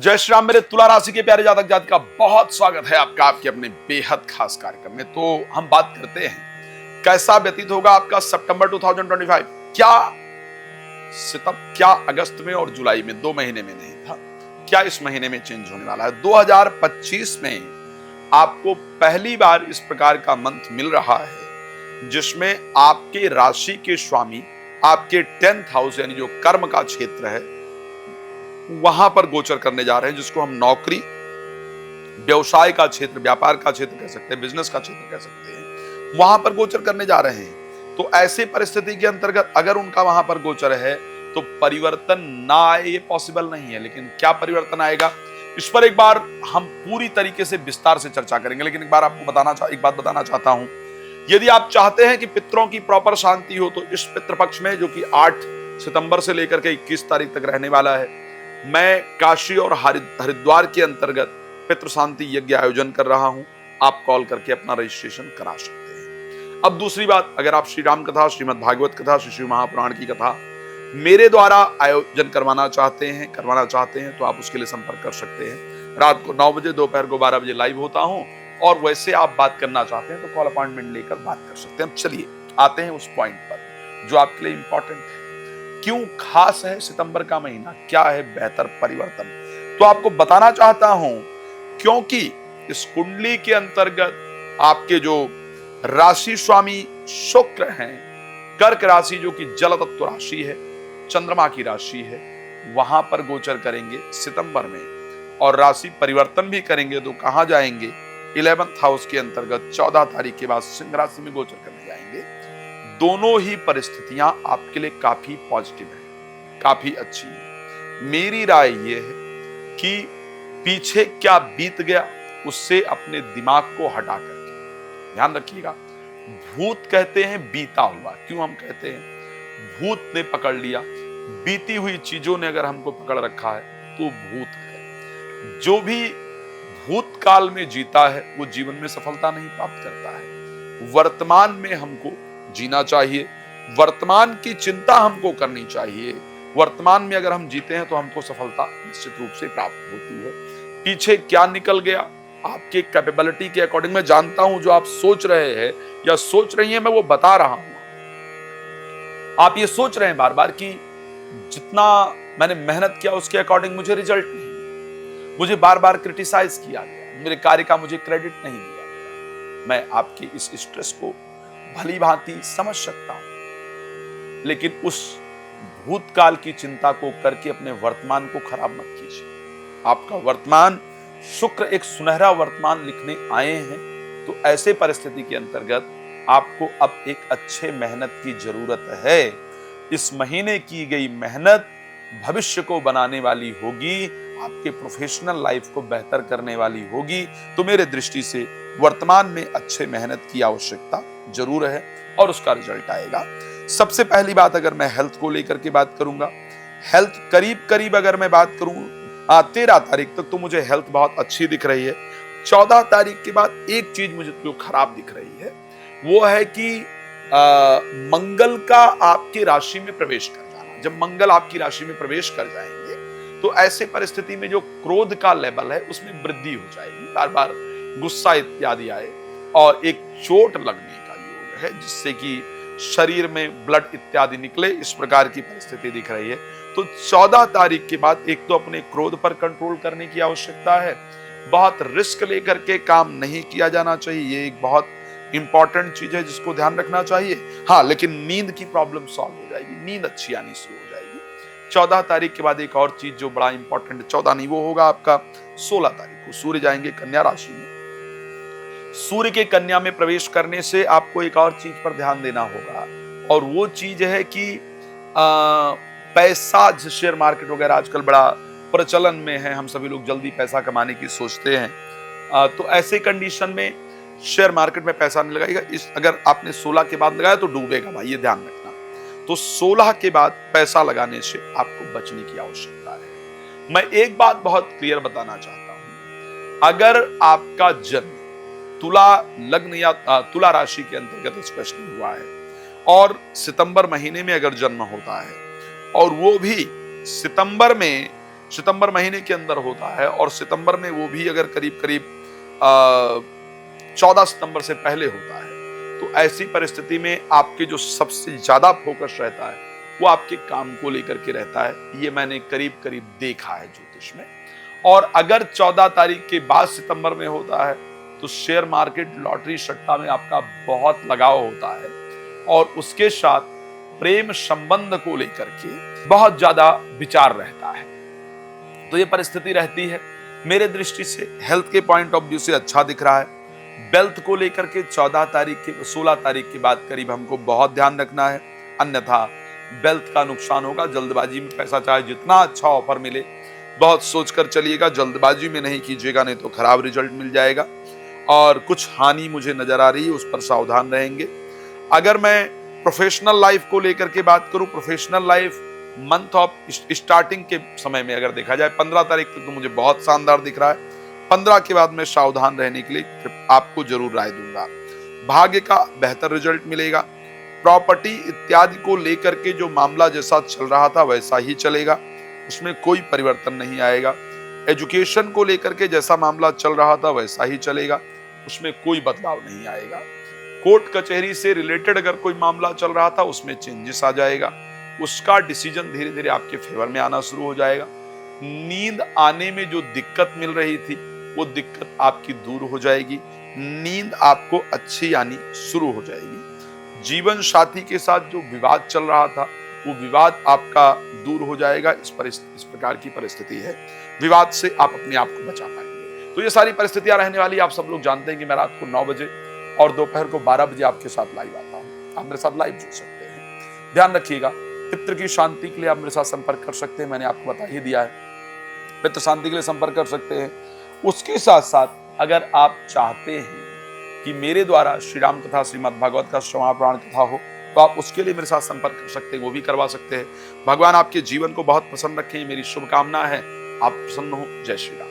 जय श्री राम। मेरे तुला राशि के प्यारे जातक जाति का बहुत स्वागत है आपका आपके अपने बेहद खास कार्यक्रम में। तो हम बात करते हैं कैसा व्यतीत होगा आपका सितंबर 2025। क्या अगस्त में और जुलाई में 2 महीने में नहीं था, क्या इस महीने में चेंज होने वाला है? 2025 में आपको पहली बार इस प्रकार का मंथ मिल रहा है जिसमें आपके राशि के स्वामी आपके 10th हाउस यानी जो कर्म का क्षेत्र है वहां पर गोचर करने जा रहे हैं, जिसको हम नौकरी, व्यवसाय का क्षेत्र, व्यापार का क्षेत्र कह सकते हैं, बिजनेस का क्षेत्र कह सकते हैं, वहां पर गोचर करने जा रहे हैं। तो ऐसी परिस्थिति के अंतर्गत अगर उनका वहां पर गोचर है तो परिवर्तन ना आए ये पॉसिबल नहीं है। लेकिन क्या परिवर्तन आएगा इस पर एक बार हम पूरी तरीके से विस्तार से चर्चा करेंगे। लेकिन एक बात बताना चाहता हूं, यदि आप चाहते हैं कि पितरों की प्रॉपर शांति हो तो इस पितृपक्ष में, जो कि 8 सितंबर से लेकर के 21 तारीख तक रहने वाला है, मैं काशी और हरिद्वार के अंतर्गत पितृ शांति यज्ञ आयोजन कर रहा हूं। आप कॉल करके अपना रजिस्ट्रेशन करा सकते हैं। अब दूसरी बात, अगर आप श्री राम कथा, श्रीमद् भागवत कथा, श्री शिव महापुराण की कथा मेरे द्वारा आयोजन करवाना चाहते हैं तो आप उसके लिए संपर्क कर सकते हैं। रात को 9 बजे, दोपहर को 12 बजे लाइव होता हूं। और वैसे आप बात करना चाहते हैं तो कॉल अपॉइंटमेंट लेकर बात कर सकते हैं। अब चलिए आते हैं उस पॉइंट पर जो आपके लिए इंपॉर्टेंट है। क्यों खास है सितंबर का महीना, क्या है बेहतर परिवर्तन, तो आपको बताना चाहता हूं क्योंकि इस कुंडली के अंतर्गत आपके जो राशि स्वामी शुक्र हैं, कर्क राशि जो कि जल तत्व राशि है, चंद्रमा की राशि है, वहां पर गोचर करेंगे सितंबर में। और राशि परिवर्तन भी करेंगे तो कहां जाएंगे? 11th हाउस के अंतर्गत 14 तारीख के बाद सिंह राशि में गोचर करने जाएंगे। दोनों ही परिस्थितियां आपके लिए काफी पॉजिटिव है, काफी अच्छी है। मेरी राय यह है कि पीछे क्या बीत गया उससे अपने दिमाग को हटा करके ध्यान रखिएगा। भूत कहते हैं बीता हुआ। क्यों हम कहते हैं? भूत ने पकड़ लिया, बीती हुई चीजों ने अगर हमको पकड़ रखा है तो भूत है। जो भी भूतकाल में जीता है वो जीवन में सफलता नहीं प्राप्त करता है। वर्तमान में हमको जीना चाहिए, वर्तमान की चिंता हमको करनी चाहिए। वर्तमान में अगर हम जीते हैं तो हमको सफलता निश्चित रूप से प्राप्त होती है। पीछे क्या निकल गया आपके कैपेबिलिटी के अकॉर्डिंग मैं जानता हूं। जो आप सोच रहे हैं या सोच रही हैं मैं वो बता रहा हूं। आप ये सोच रहे हैं बार बार कि जितना मैंने मेहनत किया उसके अकॉर्डिंग मुझे रिजल्ट नहीं, मुझे बार बार क्रिटिसाइज किया गया, मेरे कार्य का मुझे क्रेडिट नहीं दिया गया। मैं आपकी इस स्ट्रेस को भली भांति समझ सकता हूं, लेकिन उस भूतकाल की चिंता को करके अपने वर्तमान को खराब मत कीजिए। आपका वर्तमान, शुक्र एक सुनहरा वर्तमान लिखने आए हैं। तो ऐसे परिस्थिति के अंतर्गत आपको अब एक अच्छे मेहनत की जरूरत है। इस महीने की गई मेहनत भविष्य को बनाने वाली होगी, आपके प्रोफेशनल लाइफ को बेहतर करने वाली होगी। तो मेरे दृष्टि से वर्तमान में अच्छे मेहनत की आवश्यकता जरूर है और उसका रिजल्ट आएगा। सबसे पहली बात, अगर मैं हेल्थ को लेकर के बात करूंगा, हेल्थ करीब अगर मैं बात करूं 13 तारीख तक तो मुझे हेल्थ बहुत अच्छी दिख रही है। 14 तारीख के बाद एक चीज मुझे जो खराब दिख रही है वो है कि मंगल का आपकी राशि में प्रवेश कर जाना। जब मंगल आपकी राशि में प्रवेश कर जाएंगे तो ऐसे परिस्थिति में जो क्रोध का लेवल है उसमें वृद्धि हो जाएगी, बार बार गुस्सा इत्यादि आए और एक चोट लगने का योग है जिससे कि शरीर में ब्लड इत्यादि निकले, इस प्रकार की परिस्थिति दिख रही है। तो 14 तारीख के बाद एक तो अपने क्रोध पर कंट्रोल करने की आवश्यकता है। बहुत रिस्क लेकर के काम नहीं किया जाना चाहिए, ये एक बहुत इंपॉर्टेंट चीज है जिसको ध्यान रखना चाहिए। हाँ, लेकिन नींद की प्रॉब्लम सॉल्व हो जाएगी, नींद अच्छी आनी शुरू हो जाएगी। 14 तारीख के बाद एक और चीज जो बड़ा इंपॉर्टेंट है, 14 नहीं, वो होगा आपका 16 तारीख को सूर्य जाएंगे कन्या राशि में। सूर्य के कन्या में प्रवेश करने से आपको एक और चीज पर ध्यान देना होगा और वो चीज है कि पैसा, शेयर मार्केट वगैरह आजकल बड़ा प्रचलन में है, हम सभी लोग जल्दी पैसा कमाने की सोचते हैं। तो ऐसे कंडीशन में शेयर मार्केट में पैसा नहीं लगाएगा। अगर आपने 16 के बाद लगाया तो डूबेगा भाई, ये ध्यान रखना। तो 16 के बाद पैसा लगाने से आपको बचने की आवश्यकता है। मैं एक बात बहुत क्लियर बताना चाहता हूं, अगर आपका जन्म तुला लग्न या तुला राशि के अंतर्गत स्पेशली हुआ है और सितंबर महीने में अगर जन्म होता है और वो भी सितंबर में सितंबर महीने के अंदर होता है, और सितंबर में वो भी अगर करीब करीब 14 सितंबर से पहले होता है, तो ऐसी परिस्थिति में आपके जो सबसे ज्यादा फोकस रहता है वो आपके काम को लेकर के रहता है। ये मैंने करीब करीब देखा है ज्योतिष में। और अगर 14 तारीख के बाद सितंबर में होता है तो शेयर मार्केट, लॉटरी, सट्टा में आपका बहुत लगाव होता है, और उसके साथ प्रेम संबंध को लेकर के बहुत ज्यादा विचार रहता है। तो ये परिस्थिति रहती है। मेरे दृष्टि से हेल्थ के पॉइंट ऑफ व्यू से अच्छा दिख रहा है। वेल्थ को लेकर के 16 तारीख के बाद करीब हमको बहुत ध्यान रखना है, अन्यथा वेल्थ का नुकसान होगा। जल्दबाजी में पैसा, चाहे जितना अच्छा ऑफर मिले, बहुत सोचकर चलिएगा, जल्दबाजी में नहीं कीजिएगा, नहीं तो खराब रिजल्ट मिल जाएगा। और कुछ हानि मुझे नजर आ रही है, उस पर सावधान रहेंगे। अगर मैं प्रोफेशनल लाइफ को लेकर के बात करूं, professional life month of starting के समय में अगर देखा जाए 15 तारीख तक तो मुझे बहुत शानदार दिख रहा है। 15 के बाद मैं सावधान रहने के लिए आपको जरूर राय दूंगा। भाग्य का बेहतर रिजल्ट मिलेगा। प्रॉपर्टी इत्यादि को लेकर के जो मामला जैसा चल रहा था वैसा ही चलेगा, उसमें कोई परिवर्तन नहीं आएगा। एजुकेशन को लेकर के जैसा मामला चल रहा था वैसा ही चलेगा, उसमें कोई बदलाव नहीं आएगा। कोर्ट कचहरी से रिलेटेड अगर कोई मामला चल रहा था उसमें चेंजेस आ जाएगा, उसका डिसीजन धीरे धीरे आपके फेवर में आना शुरू हो जाएगा। नींद आने में जो दिक्कत मिल रही थी वो दिक्कत आपकी दूर हो जाएगी, नींद आपको अच्छी आनी शुरू हो जाएगी। जीवन साथी के साथ जो विवाद चल रहा था वो विवाद आपका दूर हो जाएगा। इस प्रकार की परिस्थिति है, विवाद से आप अपने आप को बचा पाएंगे। तो ये सारी परिस्थितियां रहने वाली। आप सब लोग जानते हैं कि मैं रात को 9 बजे और दोपहर को 12 बजे आपके साथ लाइव आता हूँ। आप मेरे साथ लाइव जुड़ सकते हैं। ध्यान रखिएगा, पितृ की शांति के लिए आप मेरे साथ संपर्क कर सकते हैं, मैंने आपको बता ही दिया है। पितृ शांति के लिए संपर्क कर सकते हैं। उसके साथ साथ अगर आप चाहते हैं कि मेरे द्वारा श्री राम कथा, श्रीमद् भागवत का श्रवण पुराण कथा हो, तो आप उसके लिए मेरे साथ संपर्क कर सकते हैं, वो भी करवा सकते हैं। भगवान आपके जीवन को बहुत प्रसन्न रखें, मेरी शुभकामना है। आप प्रसन्न हो। जय श्री राम।